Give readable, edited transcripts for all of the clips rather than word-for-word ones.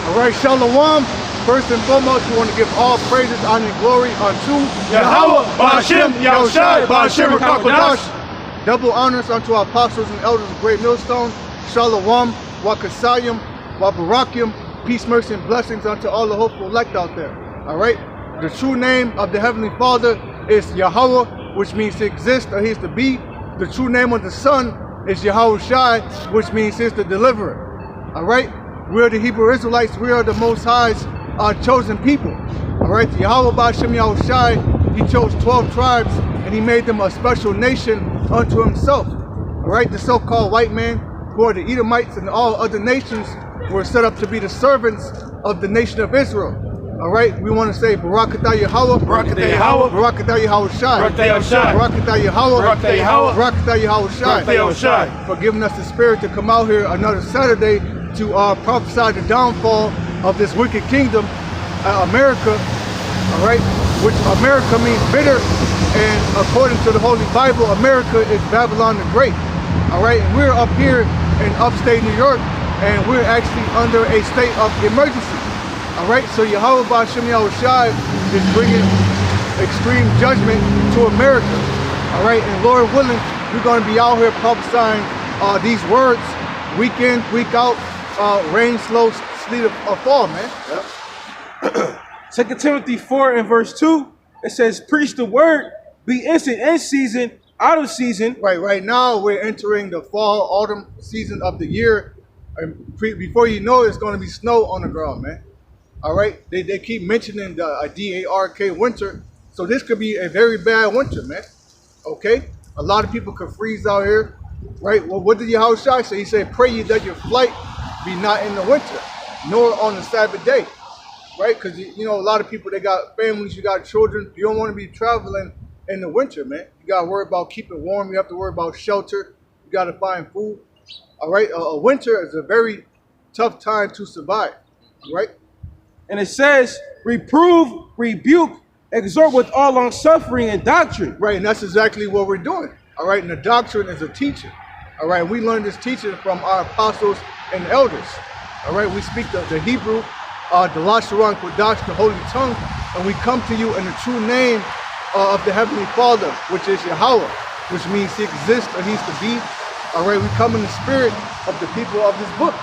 All right, Shalom. First and foremost, we want to give all praises, honor, and glory unto Yahweh, Ba'ashem, Yahushai, Ba'ashem, Rakakwadash. Double honors unto our apostles and elders of Great Millstone. Shalom, Wakasayim, Wabarakim. Peace, mercy, and blessings unto all the hopeful elect out there. All right? The true name of the Heavenly Father is Yahweh, which means to exist or he is to be. The true name of the Son is Yahushai, which means he is the deliverer. All right? We are the Hebrew Israelites. We are the Most High's chosen people. All right? Yahweh Ba'ashem Yahushai, he chose 12 tribes and he made them a special nation unto himself. All right? The so-called white man, who are the Edomites and all other nations, were set up to be the servants of the nation of Israel. All right? We want to say Barakatah Yahweh, Barakatah Yahweh, Barakatah Yahushai, Barakatah Yahushai, Barakatah Yahweh, Barakatah Yahweh, Barakatah Yahushai, Barakatah Yahushai, for giving us the spirit to come out here another Saturday to prophesy the downfall of this wicked kingdom, America. All right? Which America means bitter, and according to the Holy Bible, America is Babylon the Great. All right? And we're up here in upstate New York, and we're actually under a state of emergency. All right, so Yahweh Ba'ashem Yahushai is bringing extreme judgment to America. All right, and Lord willing, we're going to be out here prophesying these words week in, week out, rain, slow, sleet, or fall, man. Yep. 2 Timothy 4 and verse 2, it says, preach the word, be instant in season, out of season. Right now we're entering the fall, autumn season of the year. And before you know it, it's going to be snow on the ground, man. All right, they keep mentioning the D-A-R-K winter, so this could be a very bad winter, man. Okay, a lot of people could freeze out here, right? Well, what did Yahushua say? He said, pray ye that your flight be not in the winter, nor on the Sabbath day, right? Because, you know, a lot of people, they got families, you got children. You don't want to be traveling in the winter, man. You got to worry about keeping warm. You have to worry about shelter. You got to find food. All right, a winter is a very tough time to survive, right? And it says, reprove, rebuke, exhort with all long suffering and doctrine. Right, and that's exactly what we're doing. All right, and the doctrine is a teaching. All right, we learned this teaching from our apostles and elders. All right, we speak the Hebrew, the Lasharon Kodash, the Holy Tongue, and we come to you in the true name of the Heavenly Father, which is Yahweh, which means he exists or he's to be. All right, we come in the spirit of the people of this book.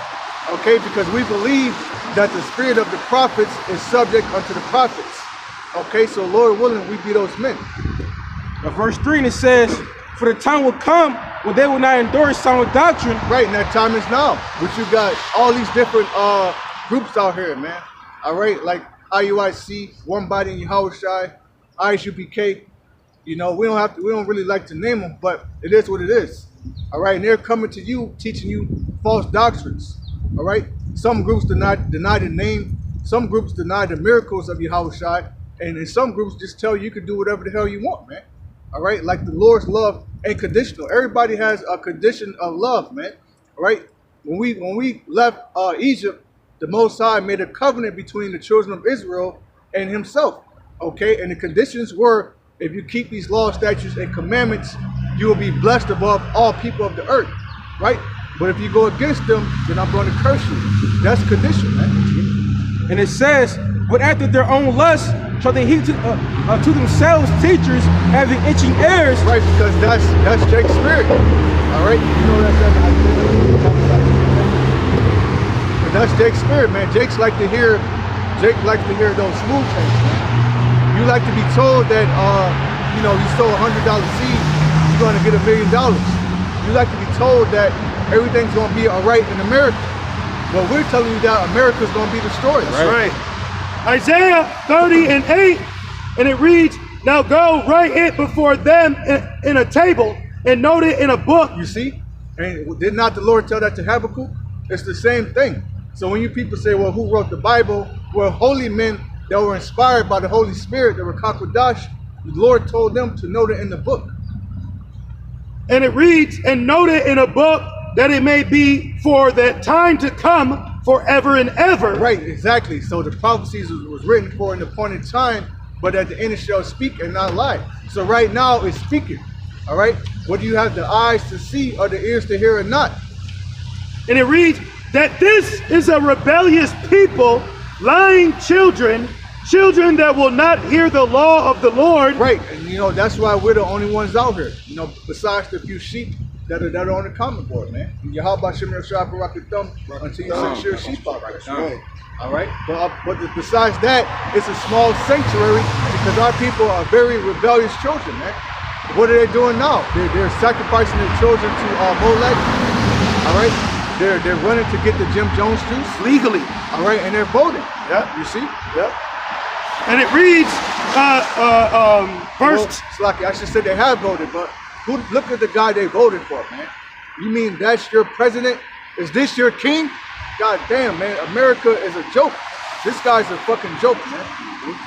Okay, because we believe that the spirit of the prophets is subject unto the prophets. Okay, so Lord willing, we be those men. Now, verse 3, and it says, for the time will come when they will not endorse sound doctrine. Right, and that time is now. But you got all these different groups out here, man. All right, like IUIC, One Body in Yahushai, ISUPK. You know, we don't really like to name them, but it is what it is. All right, and they're coming to you, teaching you false doctrines. All right, some groups deny the name, some groups deny the miracles of Yahushai, and in some groups just tell you can do whatever the hell you want, man. All right, like the Lord's love ain't conditional. Everybody has a condition of love, man. All right, when we left Egypt, the Most High made a covenant between the children of Israel and himself. Okay, and the conditions were, if you keep these laws, statutes, and commandments, you will be blessed above all people of the earth, right? But if you go against them, then I'm going to curse you. That's condition, man. And it says, but after their own lust, shall they heap to themselves teachers having itching ears. Right, because that's Jake's spirit. All right, you know but that's Jake's spirit, man. Jake likes to hear those smooth things, man. You like to be told that, you know, you sow $100 seed, you're going to get $1 million. You like to be told that everything's going to be all right in America. Well, we're telling you that America's going to be destroyed. That's right. Isaiah 30 and 8, and it reads, now go write it before them in a table and note it in a book. You see? And did not the Lord tell that to Habakkuk? It's the same thing. So when you people say, well, who wrote the Bible? Well, holy men that were inspired by the Holy Spirit, that were Kakwadash, the Lord told them to note it in the book. And it reads, and note it in a book, that it may be for that time to come forever and ever. Right, exactly. So the prophecies was written for an appointed time, but at the end it shall speak and not lie. So right now it's speaking. All right. What do you have the eyes to see or the ears to hear or not? And it reads, that this is a rebellious people, lying children, children that will not hear the law of the Lord. Right, and that's why we're the only ones out here. Besides the few sheep that are on the common board, man. Yahweh Shem Yahshua Barak Thumb until you send your sheep out. Right. All right, but besides that, it's a small sanctuary because our people are very rebellious children, man. What are they doing now? They're sacrificing their children to Molech. All right, they're running to get the Jim Jones juice Legally. All right, and they're voting. Yeah. You see? Yep. And it reads, verse. Slacky, I should say they have voted, but look at the guy they voted for, man. You mean that's your president? Is this your king? God damn, man, America is a joke. This guy's a fucking joke, man.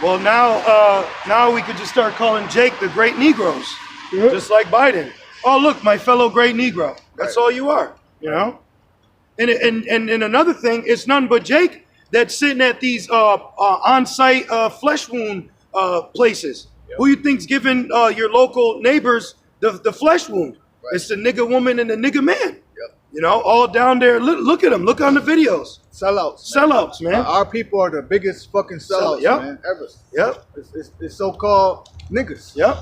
Well, now we could just start calling Jake the Great Negroes, just like Biden. Oh, look, my fellow Great Negro. That's all you are, And another thing, it's none but Jake that's sitting at these on-site flesh wound places. Yep. Who you think's giving your local neighbors the flesh wound? Right. It's the nigga woman and the nigga man. All down there. Look at them. Look on the videos. Sellouts, man. Our people are the biggest fucking sellouts, man, ever. Yep. It's so-called niggas. Yep.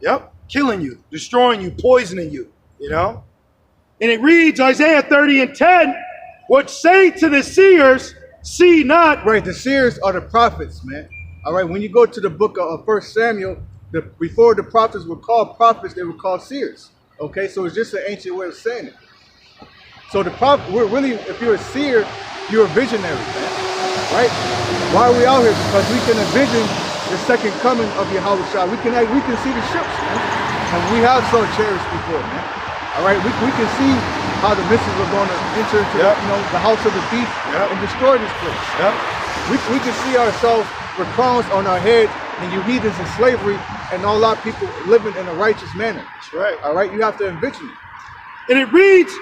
Yep. Killing you, destroying you, poisoning you, And it reads, Isaiah 30:10, what say to the seers, see not. Right, the seers are the prophets, man. All right, when you go to the book of 1 Samuel, before the prophets were called prophets, they were called seers. Okay, so it's just an ancient way of saying it. So we're really, if you're a seer, you're a visionary, man. Right? Why are we out here? Because we can envision the second coming of Yahweh Shah. We can see the ships, man. And we have saw chariots before, man. All right, we can see how the missiles are going to enter into the house of the thief and destroy this place. Yep. We can see ourselves with crowns on our head and you heathens in slavery and all our people living in a righteous manner. That's right. All right, you have to envision it. And it reads,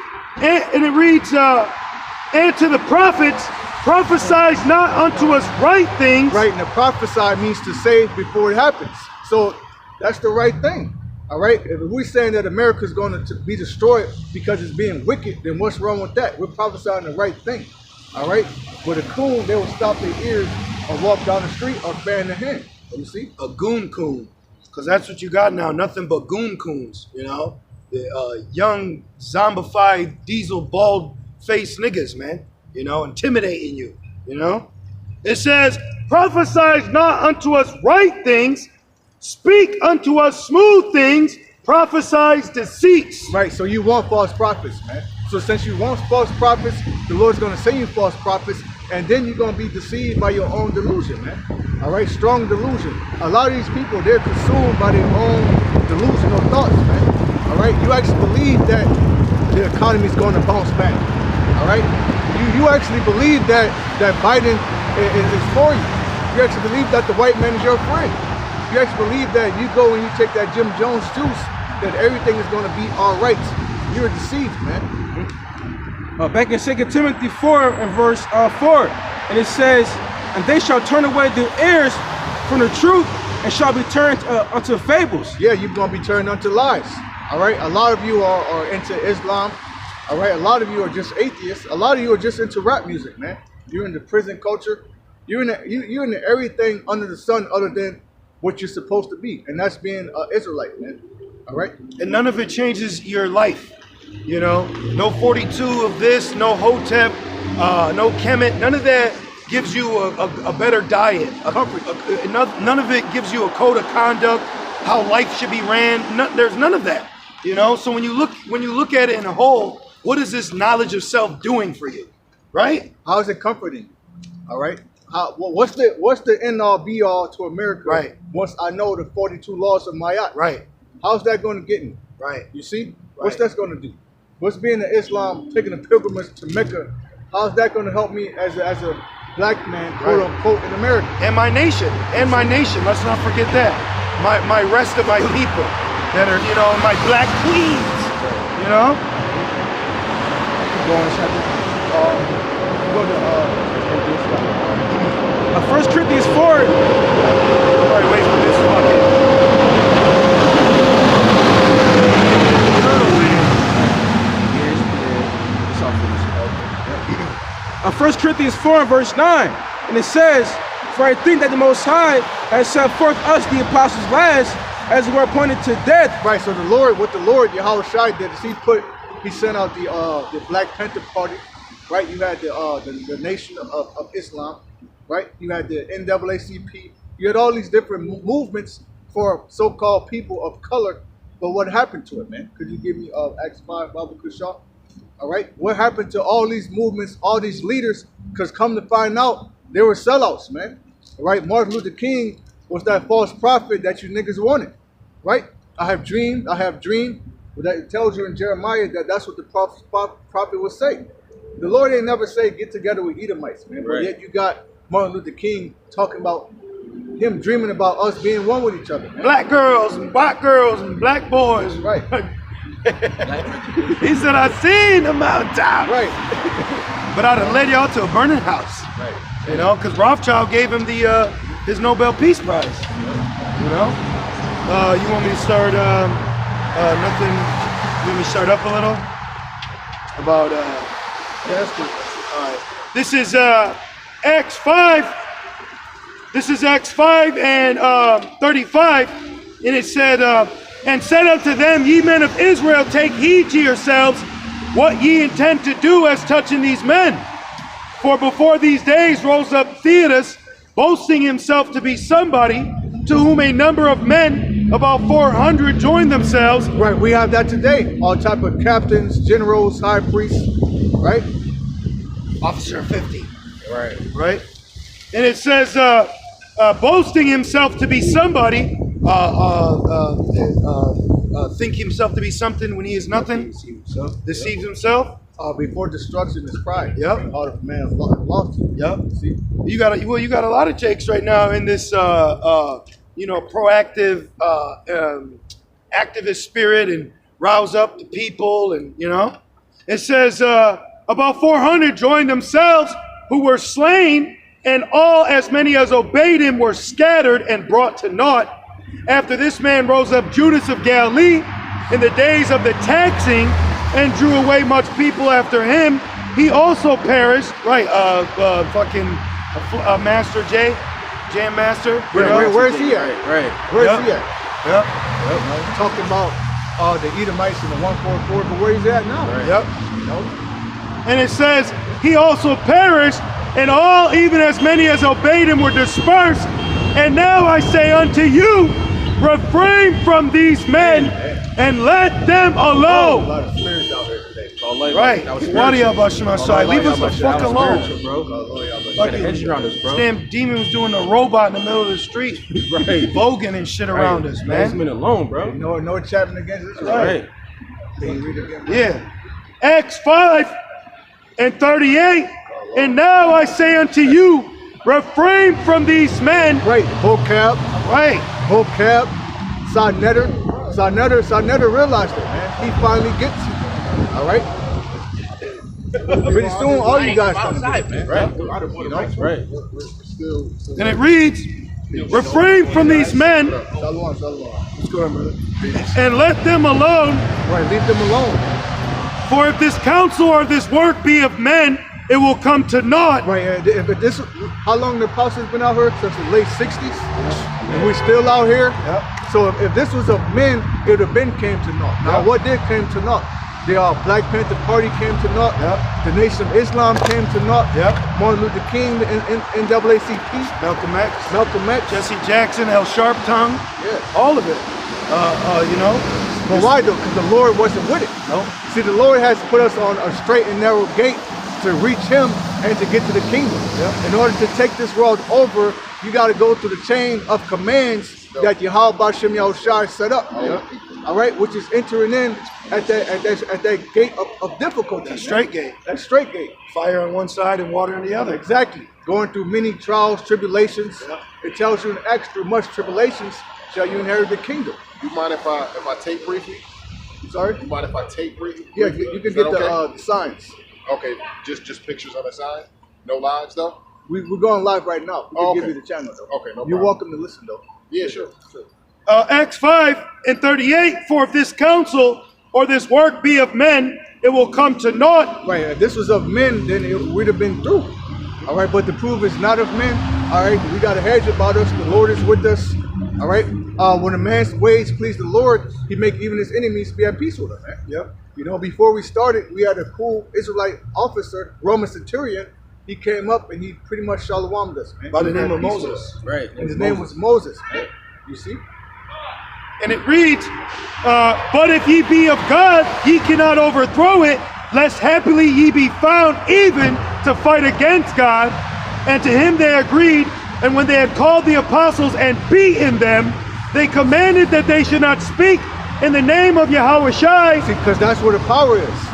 and to the prophets, prophesy not unto us right things. Right, and the prophesy means to say before it happens. So that's the right thing. All right, if we're saying that America is going to be destroyed because it's being wicked, then what's wrong with that? We're prophesying the right thing. All right, with a coon, they will stop their ears or walk down the street or fan their hand. You see? A goon coon. Because that's what you got now, nothing but goon coons, The young, zombified, diesel, bald-faced niggas, man. Intimidating you, It says, prophesy not unto us right things, speak unto us smooth things, prophesy deceits. Right, so you want false prophets, man. So since you want false prophets, the Lord's going to send you false prophets, and then you're going to be deceived by your own delusion, man. All right, strong delusion. A lot of these people, they're consumed by their own delusional thoughts, man. All right, you actually believe that the economy is going to bounce back. All right, you actually believe that Biden is for you. You actually believe that the white man is your friend. You actually believe that you go and you take that Jim Jones juice, that everything is going to be all right. You're deceived, man. Back in 2 Timothy 4 and verse 4, and it says, and they shall turn away their ears from the truth and shall be turned unto fables. Yeah, you're going to be turned unto lies. All right, a lot of you are into Islam. All right, a lot of you are just atheists. A lot of you are just into rap music, man. You're into prison culture. You're into everything under the sun other than what you're supposed to be, and that's being an Israelite, man. All right, and none of it changes your life. No 42 of this, no Hotep, no Kemet. None of that gives you a better diet. None of it gives you a code of conduct, how life should be ran. There's none of that. So when you look at it in a whole, what is this knowledge of self doing for you, right? How is it comforting? All right. What's the end all be all to America? Right. Once I know the 42 laws of Mayat. Right. How's that going to get me? Right. You see? Right. What's that going to do? What's being an Islam, taking a pilgrimage to Mecca? How's that going to help me as a black man, quote unquote, in America? And my nation. Let's not forget that. My rest of my people that are, my black queens. Go to 1 Corinthians 4. All right, wait for this fucking. 1 Corinthians 4 and verse 9. And it says, for I think that the Most High has set forth us, the apostles last, as we were appointed to death. Right, so the Lord, what the Lord, Yahushua did is he sent out the Black Panther Party, right? You had the Nation of Islam, right? You had the NAACP. You had all these different movements for so-called people of color. But what happened to it, man? Could you give me Acts 5, Baba Kushaw? All right, what happened to all these movements, all these leaders? Because come to find out, they were sellouts, man. All right, Martin Luther King was that false prophet that you niggas wanted, right? I have dreamed. But that tells you in Jeremiah that that's what the prophet would say. The Lord ain't never say get together with Edomites, man. But yet you got Martin Luther King talking about him dreaming about us being one with each other, man. Black girls and white girls and black boys. Right. He said, I seen the mountaintop. Right. But I'd have led y'all to a burning house. Right. You know, because Rothschild gave him the his Nobel Peace Prize. You know? You want me to start nothing? You want me to start up a little? About Yeah, that's good. all right. This is Acts 5. This is Acts 5 and 35. And it said, and said unto them, ye men of Israel, take heed to yourselves what ye intend to do as touching these men. For before these days rose up Theodas, boasting himself to be somebody, to whom a number of men, about 400, joined themselves. Right, we have that today. All type of captains, generals, high priests, right? Officer 50. Right. Right? And it says, boasting himself to be somebody, think himself to be something when he is nothing, deceives himself. Before destruction is pride. Yep. Heart of man is lost. Yep. See? You got a lot of jakes right now in this proactive activist spirit and rouse up the people, and it says about 400 joined themselves, who were slain, and all as many as obeyed him were scattered and brought to naught. After this man rose up Judas of Galilee in the days of the taxing, and drew away much people after him. He also perished. Right, Master Jam Master. Where's he at? Right. Where's he at? Yep. Talking about the Edomites and the 144, but where he's at now? Right. Yep. And it says, he also perished, and all, even as many as obeyed him, were dispersed. And now I say unto you, refrain from these men, and let them A alone. lot of spirits out here today. Right. Leave us the fuck alone. Bro. Got a hedge around us, bro. Damn demon was doing a robot in the middle of the street. Right. Voguing and shit around us, man. Leave me alone, bro. No chatting against this. Right. Can you read it again? Yeah. Acts 5 and 38. And now I say unto you, refrain from these men. Right. Vocab. Right. Vocab. Sarnetter realized it, man. He finally gets it. All right. Pretty soon, all you guys come to man. Right. Right. And it reads, refrain from these men. Shalom. What's going on, brother? And let them alone. Right. Leave them alone. For if this counsel or this work be of men, it will come to naught. Right. If this, how long the apostles been out here? Since the late 60s. And we're still out here. Yep. So if this was of men, it would have been came to naught. Now, what did came to naught? The Black Panther Party came to naught. Yep. The Nation of Islam came to naught. Yep. Martin Luther King, the NAACP. Malcolm X. Jesse Jackson, L. Sharptongue. Yeah. All of it. But why though? Because the Lord wasn't with it. No. See, the Lord has put us on a straight and narrow gate to reach Him and to get to the kingdom. Yep. In order to take this world over, you got to go through the chain of commands that Yahweh Bashem Yahushua set up. Yep. All right, which is entering in at that gate of difficulty. That straight gate. That straight gate. Fire on one side and water on the other. Exactly. Going through many trials, tribulations. Yep. It tells you in extra much tribulations shall you inherit the kingdom. You mind if I tape briefly? Sorry? You mind if I tape briefly? Yeah, you can Is get that okay? the signs. Okay, just pictures on the side? No lines though? We're going live right now. We can Okay. give you the channel though. Okay, no You're problem. welcome to listen though. Yeah, sure. Acts 5 and 38, for if this counsel or this work be of men, it will come to naught. Right, if this was of men, then it would have been through. All right, but the proof is not of men. All right, we got a hedge about us. The Lord is with us. All right, when a man's ways please the Lord, he make even his enemies be at peace with him, man. Yep. You know, before we started, we had a cool Israelite officer, Roman centurion. He came up and he pretty much shalom'd us, man. By the He name had of peace Moses. with us. Right. And his name was Moses, man. You see? And it reads, but if ye be of God, ye cannot overthrow it, lest happily ye be found even to fight against God. And to him they agreed, and when they had called the apostles and beaten them, they commanded that they should not speak in the name of Yahushua. See, because that's where the power is.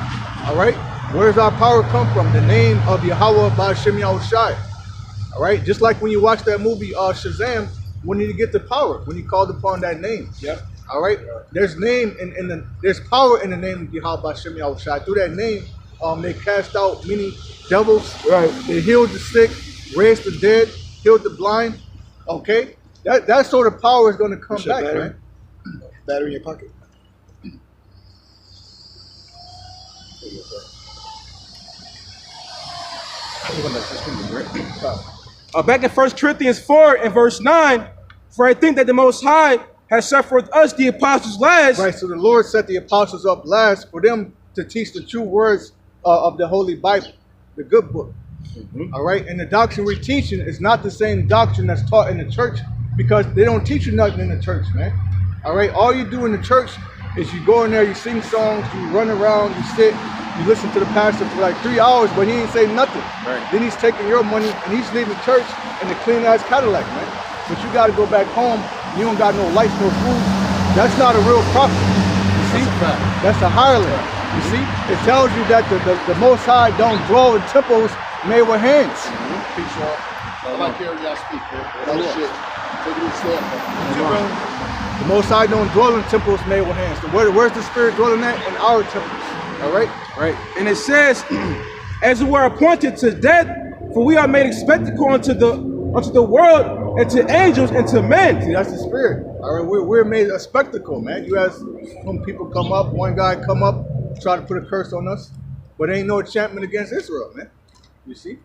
All right? Where does our power come from? The name of Yahweh Ba'Shem Yahushai. All right? Just like when you watch that movie Shazam, when did he get the power? When he called upon that name. Yep. All right? There's name there's power in the name of Yahweh Ba'Shem Yahushai. Through that name, they cast out many devils. Right. They healed the sick, raised the dead, healed the blind. Okay? That sort of power is going to come back, man. Battery in your pocket. Back in 1 Corinthians 4 and verse 9, for I think that the Most High has set forth us, the apostles, last. Right, so the Lord set the apostles up last for them to teach the true words of the Holy Bible, the good book. All right, and the doctrine we're teaching is not the same doctrine that's taught in the church, because they don't teach you nothing in the church, man. All right, all you do in the church is you go in there, you sing songs, you run around, you sit, you listen to the pastor for like 3 hours, but he ain't say nothing. Right. Then he's taking your money and he's leaving church in a clean ass Cadillac, man. But you got to go back home. You don't got no lights, no food. That's not a real prophet. You see? That's a hireling. You see? It tells you that the Most High don't dwell in temples made with hands. Peace, y'all. I like hearing y'all speak, man. That shit. Take it a step, man. The Most High don't dwell in temples made with hands. So where's the Spirit dwelling at? In our temples. All right? Right. And it says, as we were appointed to death, for we are made a spectacle unto the world, and to angels, and to men. See, that's the Spirit. All right? We're made a spectacle, man. You have some people come up, one guy come up, try to put a curse on us, but ain't no enchantment against Israel, man. You see?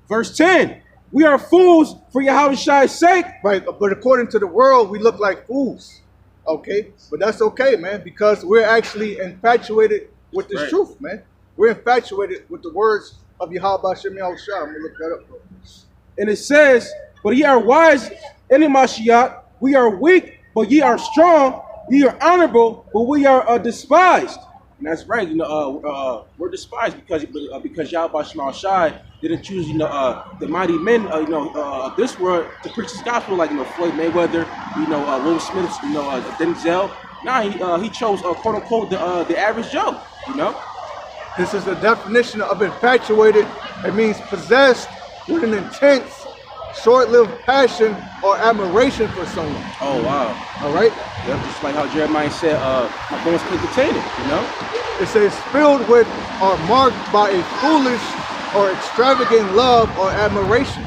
Verse 10, we are fools for Yahushua's sake. Right, but according to the world, we look like fools. Okay? But that's okay, man, because we're actually infatuated with this truth, man. We're infatuated with the words of Yahweh Ba'Shem Yahushua. I'm going to look that up, bro. And it says, but ye are wise in the Mashiach, we are weak, but ye are strong, ye are honorable, but we are despised. And that's right, we're despised because Yahweh Shai didn't choose, the mighty men, of this world to preach his gospel, like, Floyd Mayweather, Will Smith, Denzel. Nah, he chose, quote unquote, the average Joe, This is the definition of infatuated. It means possessed with an intense, short-lived passion or admiration for someone. Oh, wow. All right? Yep, just like how Jeremiah said, my bones can contain it, It says filled with or marked by a foolish or extravagant love or admiration.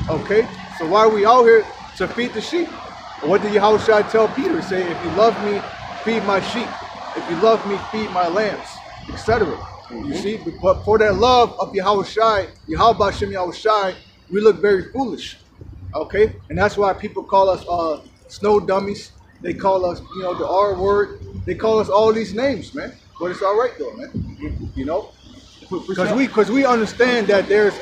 Okay? So why are we out here? To feed the sheep. What did Yahushua tell Peter? Say, if you love me, feed my sheep. If you love me, feed my lambs, etc. You see? But for that love of Yahushua, Yahweh Ba'Shem Yahushua, we look very foolish. Okay? And that's why people call us snow dummies. They call us, the R word. They call us all these names, man. But it's all right though, man. Because we understand that there's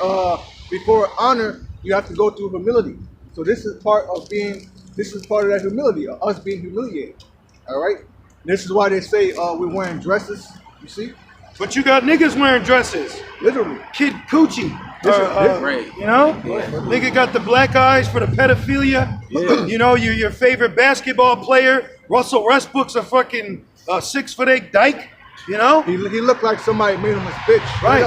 before honor, you have to go through humility. So this is part of that humility, us being humiliated. All right? This is why they say we're wearing dresses, you see? But you got niggas wearing dresses. Literally. Kid Coochie. Right. Nigga got the black eyes for the pedophilia. Yeah. Your favorite basketball player, Russell Westbrook's a fucking 6'8" dyke. He looked like somebody made him his bitch. Right.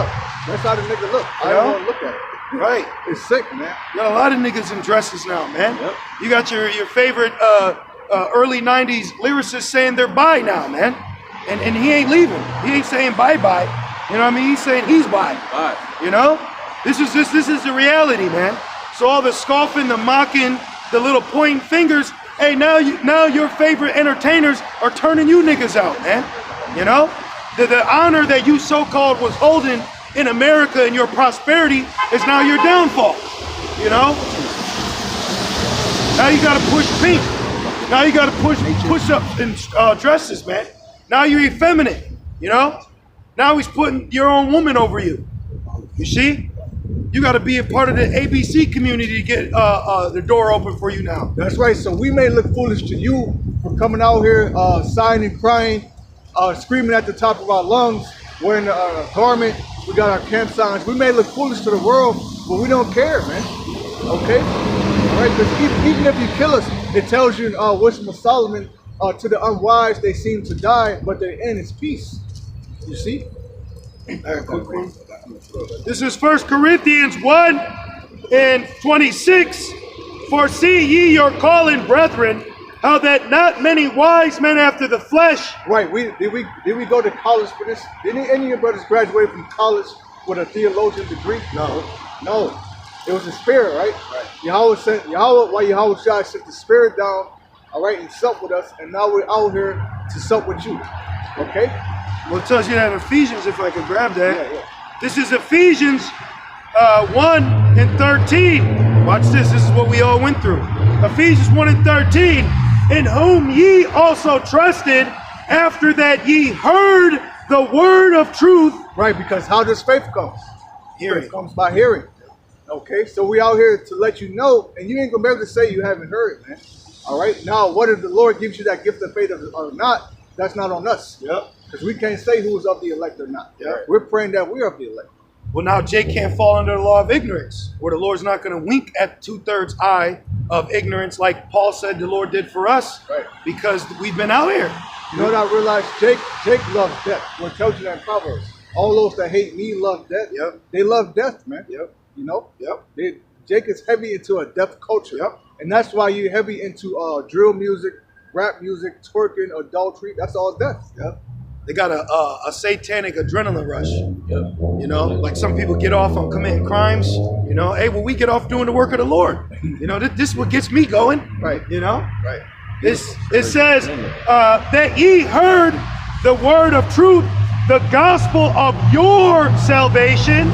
That's how the nigga look. I don't want to look at it. Right. It's sick, man. You got a lot of niggas in dresses now, man. Yep. You got your favorite early 90s lyricists saying they're bi now, man. And he ain't leaving. He ain't saying bye-bye. You know what I mean? He's saying he's bi. Bye. This is the reality, man. So all the scoffing, the mocking, the little pointing fingers, hey, now your favorite entertainers are turning you niggas out, man. You know, the honor that you so-called was holding in America and your prosperity is now your downfall. You know, now you got to push pink. Now you got to push up in dresses, man. Now you're effeminate. You know, now he's putting your own woman over you. You see, you got to be a part of the ABC community to get the door open for you now. That's right. So we may look foolish to you for coming out here, sighing and crying, screaming at the top of our lungs, wearing a garment. We got our camp signs. We may look foolish to the world, but we don't care, man. Okay? All right? Because even if you kill us, it tells you in Wisdom of Solomon, to the unwise they seem to die, but their end is peace. You see? This is 1 Corinthians 1:26. For see ye your calling, brethren, how that not many wise men after the flesh. Right. Did we go to college for this? Didn't any of your brothers graduate from college with a theologian degree? No. No. It was the spirit, right? Right. Yahweh Shai sent the spirit down, all right, and sup with us, and now we're out here to sup with you. Okay? Well, it tells you that in Ephesians, if I could grab that. Yeah. This is Ephesians 1:13. Watch this. This is what we all went through. Ephesians 1:13. In whom ye also trusted, after that ye heard the word of truth. Right, because how does faith come? Hearing. Faith comes by hearing. Okay, so we out here to let you know, and you ain't gonna be able to say you haven't heard, man. All right, now whether the Lord gives you that gift of faith or not, that's not on us. Yep. Because we can't say who is of the elect or not. Yep. We're praying that we are of the elect. Well, now Jake can't fall under the law of ignorance, where the Lord's not going to wink at 2/3 eye of ignorance like Paul said the Lord did for us, Right. because we've been out here. You know what I realized? Jake loves death. What tells you that in Proverbs? All those that hate me love death. Yep. They love death, man. Yep. You know? Yep. Jake is heavy into a death culture. Yep. And that's why you're heavy into drill music, rap music, twerking, adultery. That's all death. Yep. They got a satanic adrenaline rush. Yep. You know, like some people get off on committing crimes. You know, hey, well, we get off doing the work of the Lord. You know, this is what gets me going. Right. You know? Right. It says that ye heard the word of truth, the gospel of your salvation,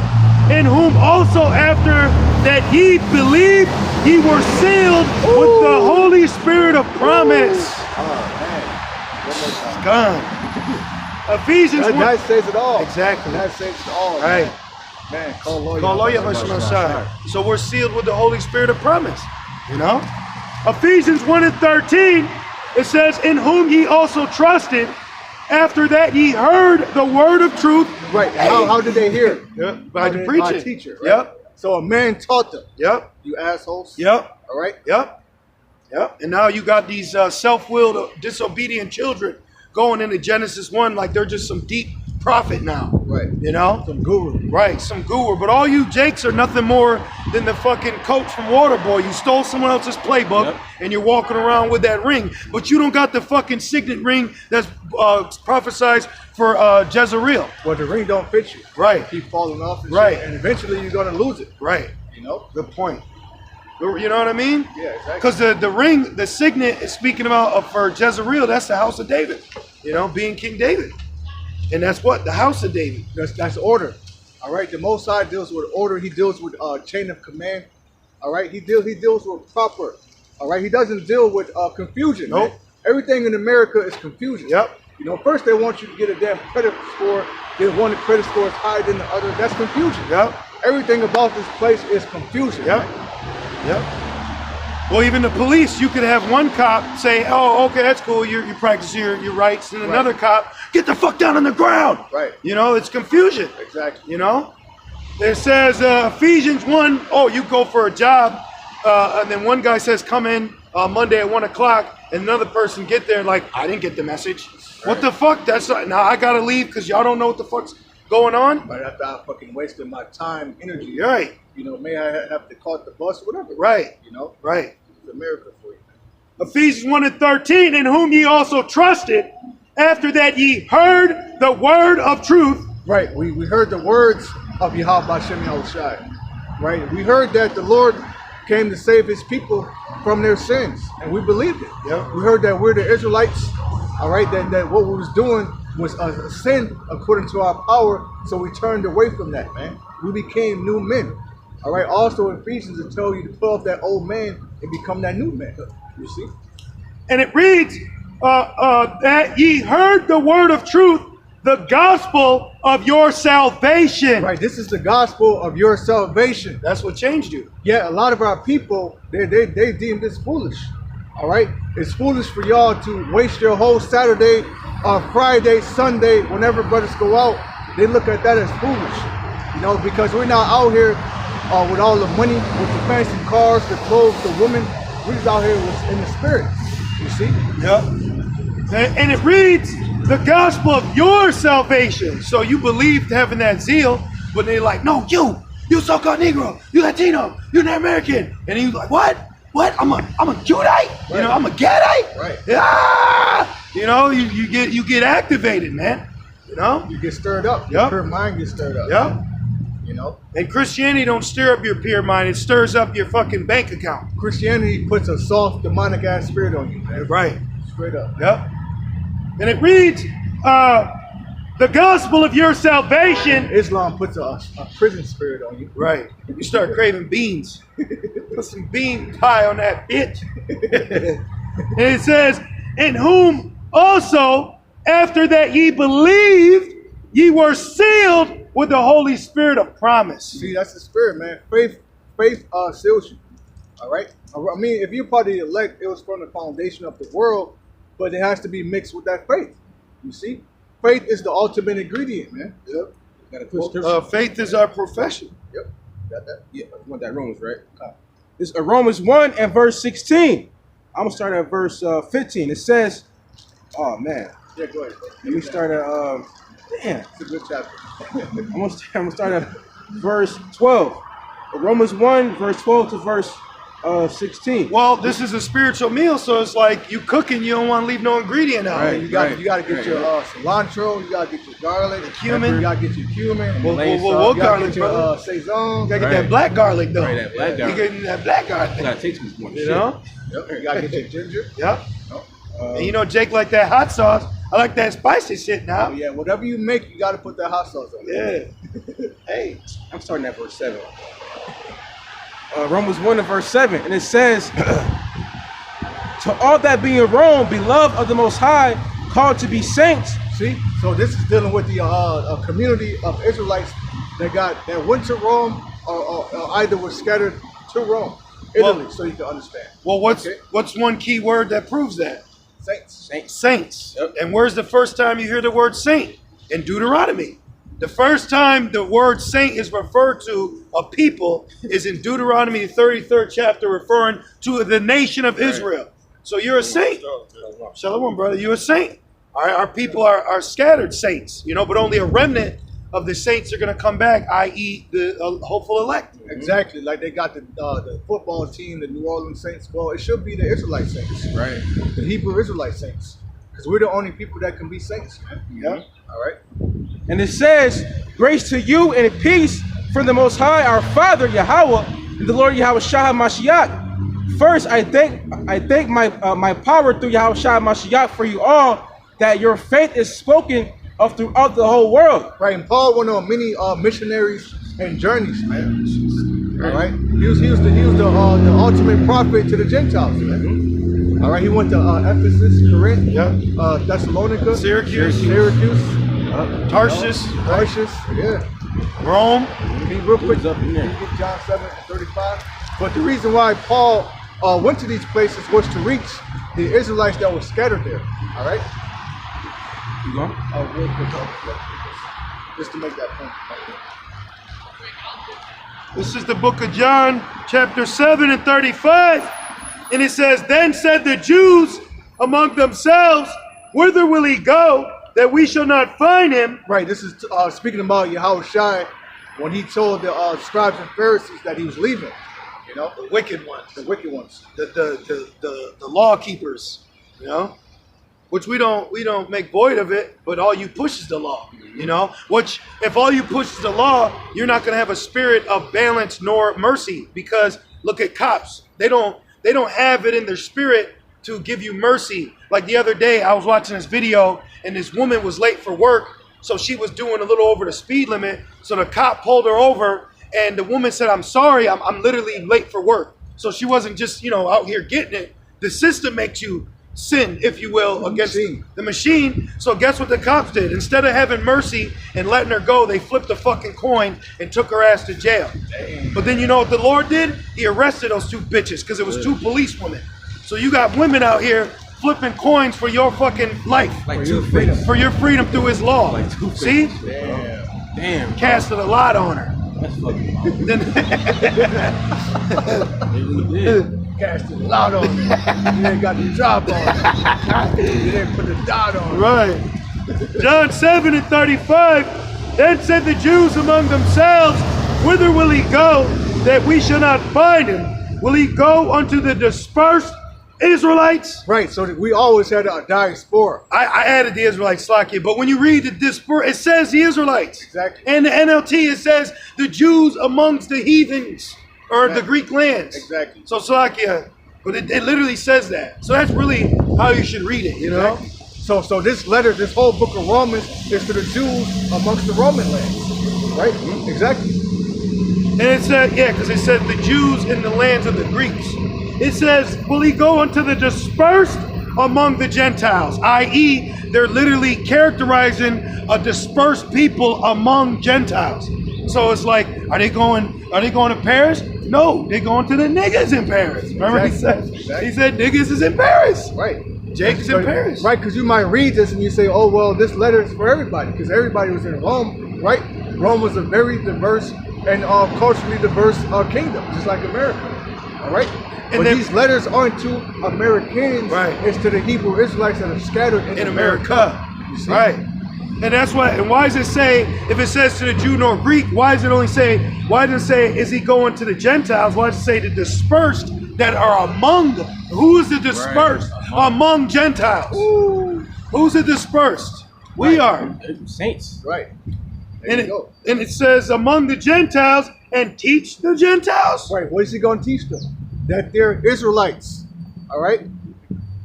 in whom also after that ye believed, ye were sealed with the Holy Spirit of promise. God. Ephesians 1. That says it all. Exactly. That says it all. Right. Man, So we're sealed with the Holy Spirit of promise. You know? Ephesians 1:13, it says, in whom ye also trusted, after that ye heard the word of truth. Right. How did they hear it? Yep. By the preaching. By teacher. Right? Yep. So a man taught them. Yep. You assholes. Yep. All right. Yep. Yep. And now you got these self-willed, disobedient children going into Genesis 1 like they're just some deep prophet now. Right. You know? Some guru. Right, some guru. But all you Jakes are nothing more than the fucking coach from Waterboy. You stole someone else's playbook, and you're walking around with that ring. But you don't got the fucking signet ring that's prophesied for Jezreel. Well, the ring don't fit you. Right. You keep falling off. And Right. shit, and eventually you're going to lose it. Right. You know? Good point. You know what I mean? Yeah, exactly. Because the ring, the signet is speaking about for Jezreel, that's the house of David. You know, being King David. And that's what? The house of David. That's order. All right. The Most High deals with order. He deals with chain of command. All right. He deals with proper. All right. He doesn't deal with confusion. Nope. Man. Everything in America is confusion. Yep. You know, first they want you to get a damn credit score. They want the credit score is higher than the other. That's confusion. Yep. Everything about this place is confusion. Yep. Man. Yep. Well, even the police, you could have one cop say, oh, okay, that's cool, you practice your rights, and another cop, get the fuck down on the ground. Right. You know, it's confusion. Exactly. You know? It says, Ephesians 1, oh, you go for a job, and then one guy says, come in Monday at 1 o'clock, and another person get there like, I didn't get the message. Right. What the fuck? That's not, now I gotta leave because y'all don't know what the fuck's going on? Right after I fucking wasted my time, energy. Right. You know, may I have to call the bus, whatever. Right. You know? Right. It's America for you. Ephesians 1:13, in whom ye also trusted, after that ye heard the word of truth. Right. We heard the words of Yahweh Bashem Yahushai. Right. We heard that the Lord came to save his people from their sins. And we believed it. Yep. We heard that we're the Israelites. All right. That what we was doing was a sin according to our power, so we turned away from that, man. We became new men. All right. Also, in Ephesians, it tells you to put off that old man and become that new man. You see? And it reads that ye heard the word of truth, the gospel of your salvation. Right. This is the gospel of your salvation. That's what changed you. Yeah, a lot of our people, they deem this foolish. All right? It's foolish for y'all to waste your whole Saturday, Friday, Sunday, whenever brothers go out. They look at that as foolish. You know, because we're not out here with all the money, with the fancy cars, the clothes, the women. We're just out here in the spirit. You see? Yep. And it reads, the gospel of your salvation. So you believed having that zeal, but they're like, no, you so-called Negro, you Latino, you're an American. And he's like, what? I'm a Judite? Right. You know, I'm a Gadite? Right. Ah! You know, you get activated, man. You know? You get stirred up. Yep. Your mind gets stirred up. Yep. You know? And Christianity don't stir up your pure mind, it stirs up your fucking bank account. Christianity puts a soft, demonic ass spirit on you, man. Right. Straight up. Yep. And it reads, the gospel of your salvation. Islam puts a prison spirit on you. Right. You start craving beans. Put some bean pie on that bitch. And it says, in whom also, after that ye believed, ye were sealed with the Holy Spirit of promise. See, that's the spirit, man. Faith seals you. All right? I mean, if you're part of the elect, it was from the foundation of the world, but it has to be mixed with that faith. You see? Faith is the ultimate ingredient, man. Yep. Got a good scripture. Faith is our profession. Yep. Got that? Yeah, you want that Romans, right? It's Romans 1 and verse 16. I'm going to start at verse 15. It says, oh, man. Yeah, go ahead. Let me start at, damn. It's a good chapter. I'm gonna start at verse 12. Romans 1, verse 12 to verse 16. Well, this is a spiritual meal, so it's like you cooking, you don't want to leave no ingredient out. Right, you got to get your cilantro, you got to get your garlic, cumin. You got to get your cumin. What you got to garlic, get your brother? Saison. You got to get that black garlic, though. Right, that black garlic. You getting that black garlic. Gotta take some more. You know? Yep. You got to get your ginger. Yep. And you know, Jake like that hot sauce. I like that spicy shit now. Oh, yeah, whatever you make, you got to put that hot sauce on it. Yeah. Hey. I'm starting at verse 7. Romans 1 and verse 7. And it says, to all that be in Rome, beloved of the Most High, called to be saints. See? So this is dealing with the community of Israelites that went to Rome or either were scattered to Rome, Italy, so you can understand. Well, what's one key word that proves that? Saints. Saints. Yep. And where's the first time you hear the word saint? In Deuteronomy. The first time the word saint is referred to a people is in Deuteronomy 33rd chapter, referring to the nation of Israel. So you're a saint. Shalom, brother. You're a saint. All right, our people are scattered saints, you know, but only a remnant of the saints are going to come back, i.e. the hopeful elect. Exactly, like they got the football team, the New Orleans Saints. Well, it should be the Israelite Saints, Right. the Hebrew Israelite Saints, because we're the only people that can be saints, man. Yeah. All right. And it says, grace to you and peace from the Most High, our Father, Yahweh, and the Lord Yahweh Shah Mashiach. First, I thank my power through Yahweh Shah Mashiach for you all, that your faith is spoken of throughout the whole world. Right, and Paul went on many missionaries and journeys, man. All right, he was the ultimate prophet to the Gentiles, man. All right, he went to Ephesus, Corinth, Thessalonica, Syracuse, Tarsus, yeah. Rome. Be real quick, up in there. you get John 7:35. But the reason why Paul went to these places was to reach the Israelites that were scattered there. All right. You going? Real quick, just to make that point. This is the book of John, chapter 7 and 35. And it says, then said the Jews among themselves, whither will he go, that we shall not find him? Right, this is speaking about Yahweh Shai when he told the scribes and Pharisees that he was leaving. You know, The wicked ones, the wicked ones. the law keepers, you know, which we don't make void of it, but all you push is the law, you know, which if all you push is the law, you're not going to have a spirit of balance nor mercy, because look at cops. They don't have it in their spirit to give you mercy. Like the other day, I was watching this video and this woman was late for work, so she was doing a little over the speed limit. So the cop pulled her over, and the woman said, "I'm sorry, I'm literally late for work." So she wasn't just, out here getting it. The system makes you sin, if you will, against the machine. So guess what the cops did? Instead of having mercy and letting her go, they flipped a fucking coin and took her ass to jail. Damn. But then you know what the Lord did? He arrested those two bitches because it was two police women. So you got women out here flipping coins for your fucking life. Like Two-Face. For your freedom through his law. Like Two-Face. See? Damn. Casted a lot on her. That's fucking wild. Casted a lot on you. You ain't got the job on. You didn't put the dot on. Right. John 7:35. Then said the Jews among themselves, "Whither will he go, that we shall not find him? Will he go unto the dispersed Israelites?" Right, so we always had a diaspora. I added the Israelites, Slakia, but when you read the dispersed, it says the Israelites. Exactly. And the NLT, it says the Jews amongst the heathens, or the Greek lands. Exactly. So Slakia, but it literally says that. So that's really how you should read it, you know? Exactly. So this letter, this whole book of Romans is to the Jews amongst the Roman lands. Right? Mm-hmm. Exactly. And it said, because it said the Jews in the lands of the Greeks. It says, will he go unto the dispersed among the Gentiles? I.e., they're literally characterizing a dispersed people among Gentiles. So it's like, are they going to Paris? No, they're going to the niggas in Paris. Remember he said? He said niggas is in Paris. Right. Jake's in Paris. Right, because you might read this and you say, oh, well, this letter is for everybody, because everybody was in Rome, right? Rome was a very diverse and culturally diverse kingdom, just like America, all right? But these letters aren't to Americans, right? It's to the Hebrew Israelites that are scattered in America. You see? Right. And that's why, and why does it say, if it says to the Jew nor Greek, why does it say, is he going to the Gentiles? Why does it say the dispersed that are among, who is the dispersed? Right. Among Gentiles. Ooh. Who's the dispersed? We are. Saints. Right. And it says among the Gentiles and teach the Gentiles. Right. What is he going to teach them? That they're Israelites. All right?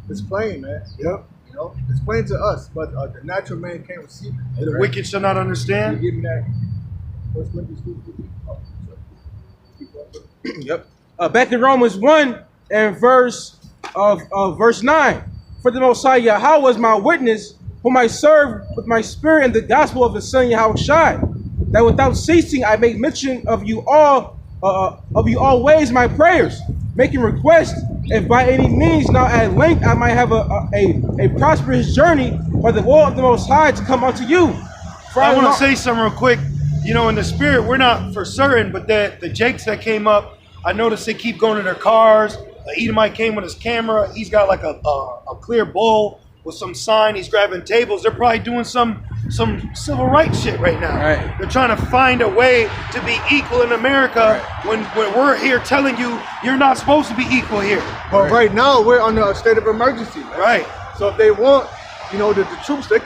It's plain, man. Yep. You know, it's plain to us, but the natural man can't receive it. The wicked shall not understand. You give me that. What's Corinthians 2? Yep. Back in Romans 1 and verse 9. For the Messiah Yahweh was my witness, whom I serve with my spirit in the gospel of his son Yahweh Shai, that without ceasing I make mention of you all always my prayers, making request, if by any means now at length I might have a prosperous journey by the will of the Most High to come unto you. For I want to say something real quick. You know, in the spirit, we're not for certain, but the Jakes that came up, I noticed they keep going to their cars. The Edomite came with his camera. He's got like a clear bowl with some sign. He's grabbing tables. They're probably doing some civil rights shit right now. Right. They're trying to find a way to be equal in America when we're here telling you you're not supposed to be equal here. But right now we're under a state of emergency. Man. Right. So if they want, the troops, they